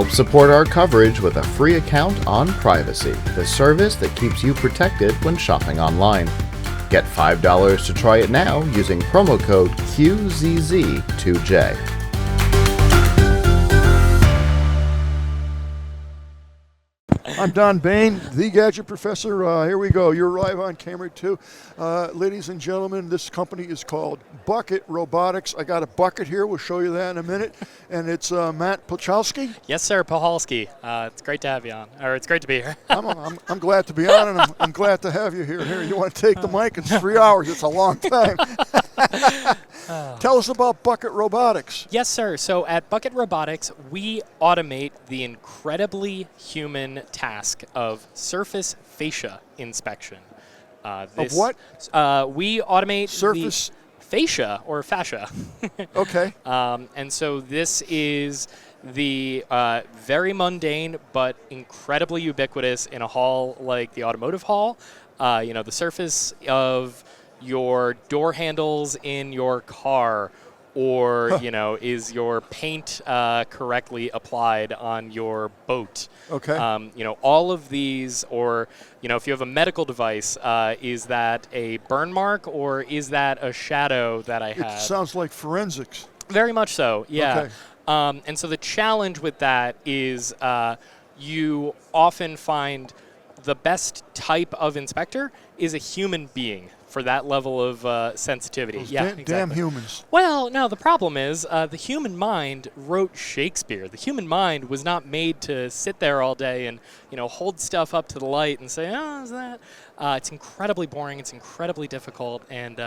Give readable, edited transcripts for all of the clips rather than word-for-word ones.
Help support our coverage with a free account on Privacy, the service that keeps you protected when shopping online. Get $5 to try it now using promo code QZZ2J. I'm Don Baine, the Gadget Professor. Here we go. You're live on camera too. Ladies and gentlemen, this company is called Bucket Robotics. I got a bucket here. We'll show you that in a minute. And it's Matt Puchalski. Yes, sir, Puchalski. It's great to have you on, or it's great to be here. I'm glad to be on, and I'm glad to have you here. Here, you want to take the mic? It's 3 hours. It's a long time. Tell us about Bucket Robotics. Yes, sir. So at Bucket Robotics, we automate the incredibly human task of surface fascia inspection. Of what? We automate surface fascia or fascia. Okay. And so this is the very mundane but incredibly ubiquitous in a hall like the automotive hall. The surface of your door handles in your car, or is your paint correctly applied on your boat? Okay. All of these, or if you have a medical device, is that a burn mark or is that a shadow that I have? It sounds like forensics. Very much so. Yeah. Okay. And so the challenge with that is you often find the best type of inspector is a human being for that level of sensitivity. Those exactly. Damn humans. Well, no, the problem is the human mind wrote Shakespeare. The human mind was not made to sit there all day and hold stuff up to the light and say, oh, is that? It's incredibly boring. It's incredibly difficult. And,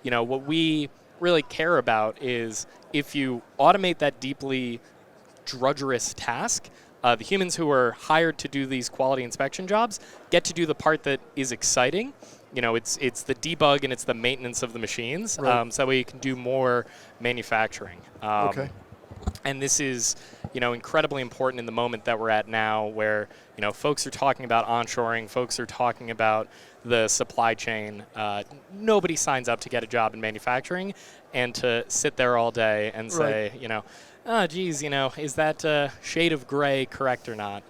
what we really care about is if you automate that deeply drudgerous task, the humans who are hired to do these quality inspection jobs get to do the part that is exciting. It's the debug and it's the maintenance of the machines, right. so that way you can do more manufacturing. Okay. And this is, incredibly important in the moment that we're at now, where folks are talking about onshoring, folks are talking about the supply chain. Nobody signs up to get a job in manufacturing and to sit there all day and say, right. Oh, geez, is that shade of gray correct or not?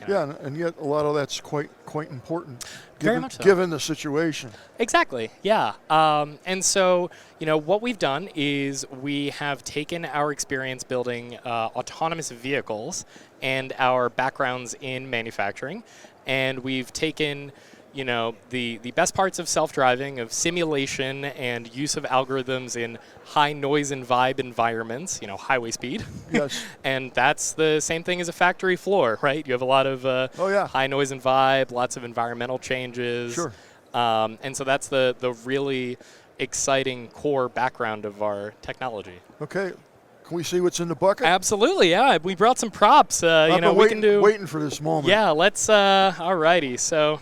Yeah, and yet a lot of that's quite important. Very much so. Given the situation. Exactly, yeah. And so, what we've done is we have taken our experience building autonomous vehicles and our backgrounds in manufacturing, and we've taken the best parts of self-driving, of simulation and use of algorithms in high noise and vibe environments, highway speed. Yes. And that's the same thing as a factory floor, right? You have a lot of high noise and vibe, lots of environmental changes. Sure. And so that's the really exciting core background of our technology. Okay. Can we see what's in the bucket? Absolutely, yeah. We brought some props. We can do. Waiting for this moment. Yeah, let's. Alrighty. So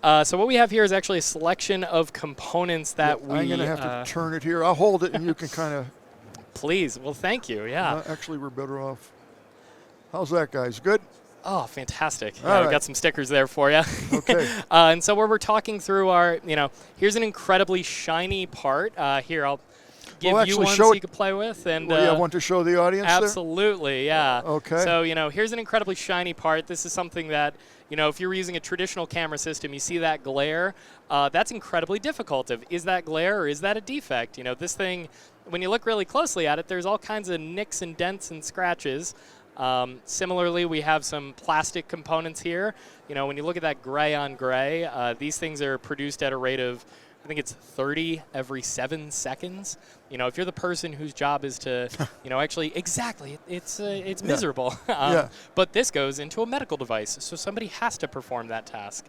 so what we have here is actually a selection of components that I'm gonna have to turn it here. I'll hold it, and you can kind of. Please. Well, thank you. Yeah. Actually, we're better off. How's that, guys? Good. Oh, fantastic. All right. We've got some stickers there for you. Okay. And so where we're talking through our, here's an incredibly shiny part. Here, I'll give you one so you can play with. And you want to show the audience absolutely, yeah. Okay. So, here's an incredibly shiny part. This is something that, if you're using a traditional camera system, you see that glare. That's incredibly difficult. Is that glare or is that a defect? This thing, when you look really closely at it, there's all kinds of nicks and dents and scratches. Similarly, we have some plastic components here. When you look at that gray on gray, these things are produced at a rate of, I think it's 30 every 7 seconds. If you're the person whose job is to, actually, exactly, it's miserable. Yeah. But this goes into a medical device, so somebody has to perform that task.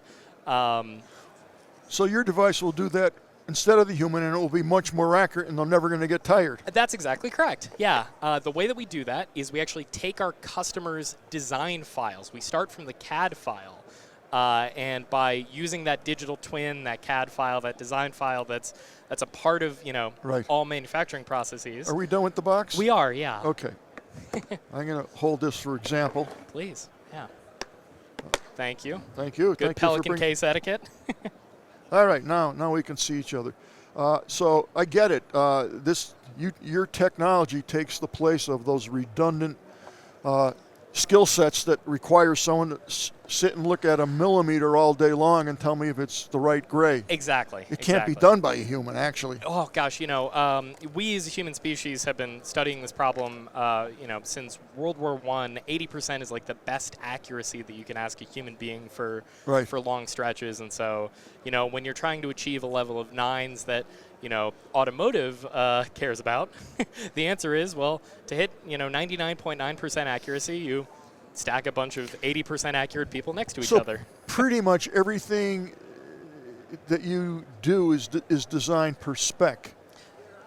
So your device will do that instead of the human, and it will be much more accurate, and they're never going to get tired. That's exactly correct. Yeah. The way that we do that is we actually take our customers' design files. We start from the CAD file. And by using that digital twin, that CAD file, that design file, that's a part of right. all manufacturing processes. Are we done with the box? We are, yeah. Okay. I'm going to hold this for example. Please, yeah. Thank you. Thank you. Good Thank Pelican you case etiquette. All right, now we can see each other. So I get it. Your technology takes the place of those redundant skill sets that require someone to sit and look at a millimeter all day long and tell me if it's the right gray. Exactly. It can't be done by a human, actually. Oh gosh, we as a human species have been studying this problem, since World War I. 80% is like the best accuracy that you can ask a human being for long stretches, and so when you're trying to achieve a level of 9s that automotive cares about, the answer is, well, to hit 99.9% accuracy, you stack a bunch of 80% accurate people next to each other. Pretty much everything that you do is designed per spec.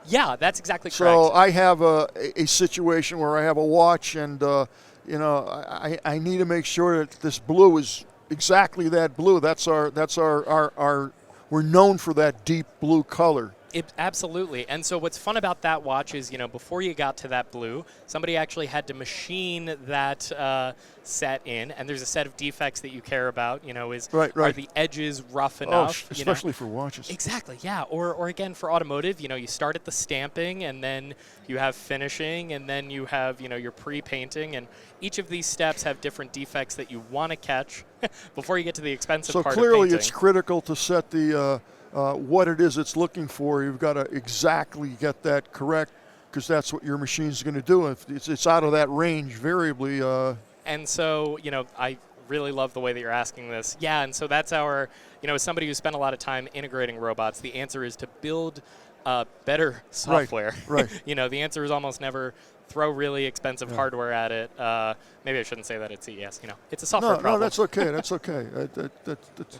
Yeah, that's exactly correct. So I have a situation where I have a watch, and I need to make sure that this blue is exactly that blue. That's our we're known for that deep blue color. Absolutely. And so what's fun about that watch is, before you got to that blue, somebody actually had to machine that set in, and there's a set of defects that you care about, are the edges rough enough? Especially for watches. Exactly, yeah. Or again, for automotive, you start at the stamping, and then you have finishing, and then you have, your pre-painting, and each of these steps have different defects that you want to catch before you get to the expensive part of painting. So clearly it's critical to set the what it is it's looking for. You've got to exactly get that correct, because that's what your machine's going to do. If it's out of that range, variably. And so, I really love the way that you're asking this. Yeah, and so that's our, as somebody who spent a lot of time integrating robots, the answer is to build better software. Right. The answer is almost never throw really expensive hardware at it. Maybe I shouldn't say that at CES. It's a software problem. No, that's okay. That's okay.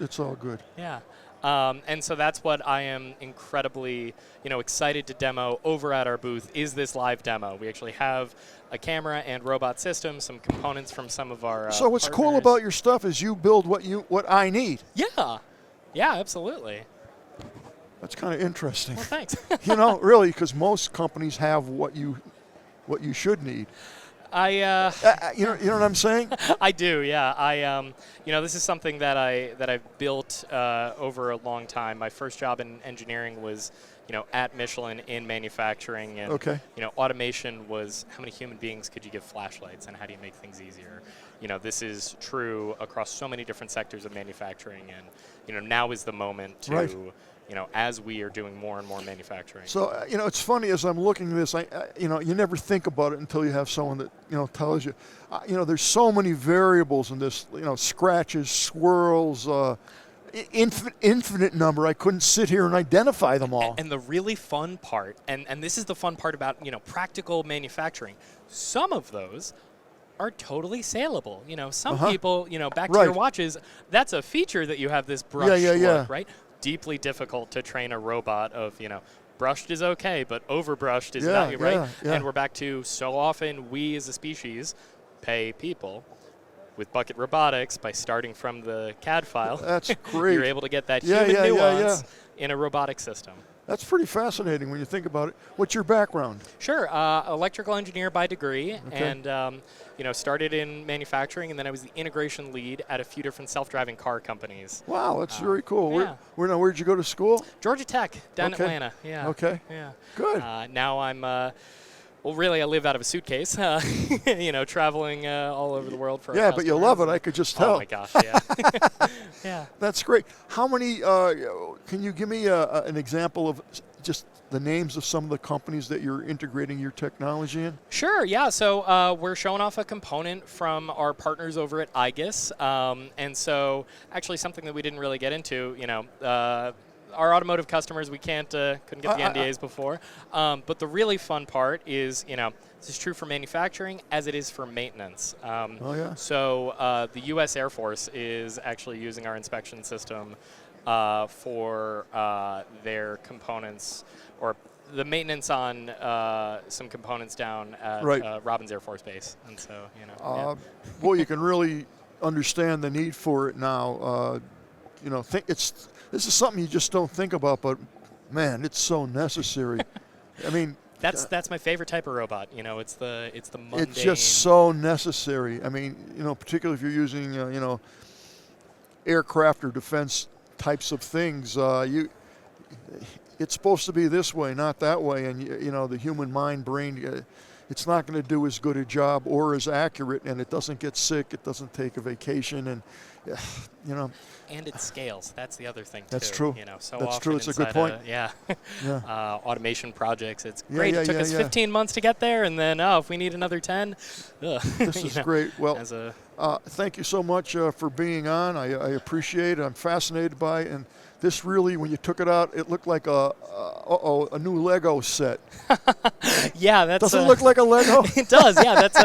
It's all good. Yeah. And so that's what I am incredibly, excited to demo over at our booth, is this live demo. We actually have a camera and robot system, some components from some of our So what's partners. cool about your stuff is you build what I need. Yeah. Yeah, absolutely. That's kind of interesting. Well, thanks. Really, because most companies have what you should need. You know what I'm saying? I do, yeah. This is something that I've built over a long time. My first job in engineering was, at Michelin in manufacturing, and automation was how many human beings could you give flashlights, and how do you make things easier? This is true across so many different sectors of manufacturing, and now is the moment to. As we are doing more and more manufacturing. So, it's funny as I'm looking at this, you never think about it until you have someone that, tells you. There's so many variables in this, scratches, swirls, infinite number. I couldn't sit here and identify them all. And the really fun part, and this is the fun part about, practical manufacturing, some of those are totally saleable. Some people, back to your watches, that's a feature that you have this brushed look, right? Deeply difficult to train a robot of, brushed is okay, but overbrushed is not, right? Yeah. And we're back to, so often we as a species pay people. With Bucket Robotics, by starting from the CAD file, that's great. You're able to get that human nuance in a robotic system. That's pretty fascinating when you think about it. What's your background? Sure, electrical engineer by degree, and started in manufacturing, and then I was the integration lead at a few different self-driving car companies. Wow, that's very cool. Yeah. Where'd you go to school? Georgia Tech, down in Atlanta. Yeah. Okay. Yeah. Good. Now I'm. Well, really, I live out of a suitcase, traveling all over the world for. Yeah, but you love it. I could just tell. Oh my gosh, yeah. Yeah. That's great. How many? Can you give me an example of just the names of some of the companies that you're integrating your technology in? Sure. Yeah. So we're showing off a component from our partners over at igus, and so actually something that we didn't really get into, our automotive customers, we couldn't get the NDAs before. But the really fun part is, this is true for manufacturing as it is for maintenance. So the U.S. Air Force is actually using our inspection system for their components, or the maintenance on some components down at Robins Air Force Base. And so, Well, you can really understand the need for it now. This is something you just don't think about, but man, it's so necessary. I mean, that's my favorite type of robot. It's the Mundane. It's just so necessary. I mean, particularly if you're using aircraft or defense types of things, it's supposed to be this way, not that way, and the human mind brain. it's not going to do as good a job or as accurate, and it doesn't get sick, it doesn't take a vacation, and you know. And it scales. That's the other thing, too. That's true. You know, so That's often true. It's a good point. Automation projects. It's Yeah, great. yeah, It took yeah, us yeah. 15 months to get there, and then, if we need another 10, This is great. Well, as a thank you so much for being on. I appreciate it. I'm fascinated by it. And this really, when you took it out, it looked like a new Lego set. yeah, that's Doesn't it look like a Lego? It does, yeah. That's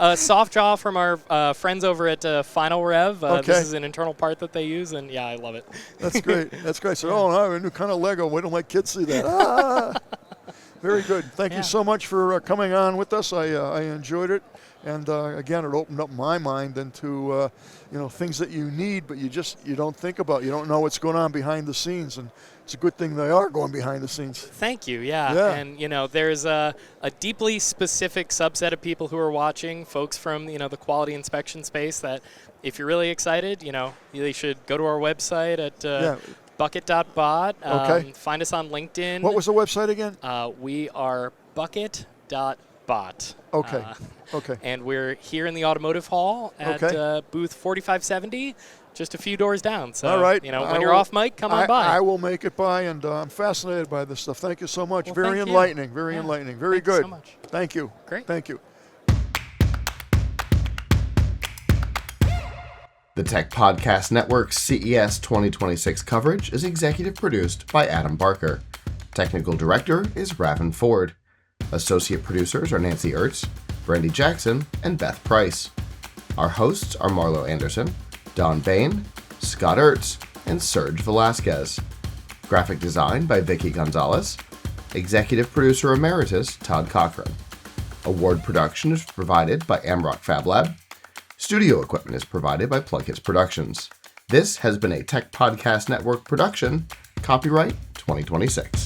a soft draw from our friends over at Final Rev. Okay. This is an internal part that they use, and yeah, I love it. That's great. That's great. So, oh, no, a new kind of Lego. We don't let kids see that. Ah! Very good. Thank you so much for coming on with us. I enjoyed it. And again, it opened up my mind into things that you need, but you don't think about. You don't know what's going on behind the scenes, and it's a good thing they are going behind the scenes. Thank you. Yeah. And there's a deeply specific subset of people who are watching, folks from the quality inspection space. That if you're really excited, you should go to our website at bucket.bot. Okay. Find us on LinkedIn. What was the website again? We are bucket.bot. Okay. Okay. And we're here in the Automotive Hall at booth 4570, just a few doors down. So, all right. when you're off mic, come on by. I will make it by, and I'm fascinated by this stuff. Thank you so much. Well, very enlightening. Very enlightening. Very Thank good. You so much. Thank you. Great. Thank you. The Tech Podcast Network's CES 2026 coverage is executive produced by Adam Barker. Technical director is Ravin Ford. Associate producers are Nancy Ertz, Brandy Jackson, and Beth Price. Our hosts are Marlo Anderson, Don Baine, Scott Ertz, and Serge Velasquez. Graphic design by Vicky Gonzalez. Executive producer emeritus Todd Cochran. Award production is provided by Amrock Fab Lab. Studio equipment is provided by PLUGHITZ Productions. This has been a Tech Podcast Network production, copyright 2026.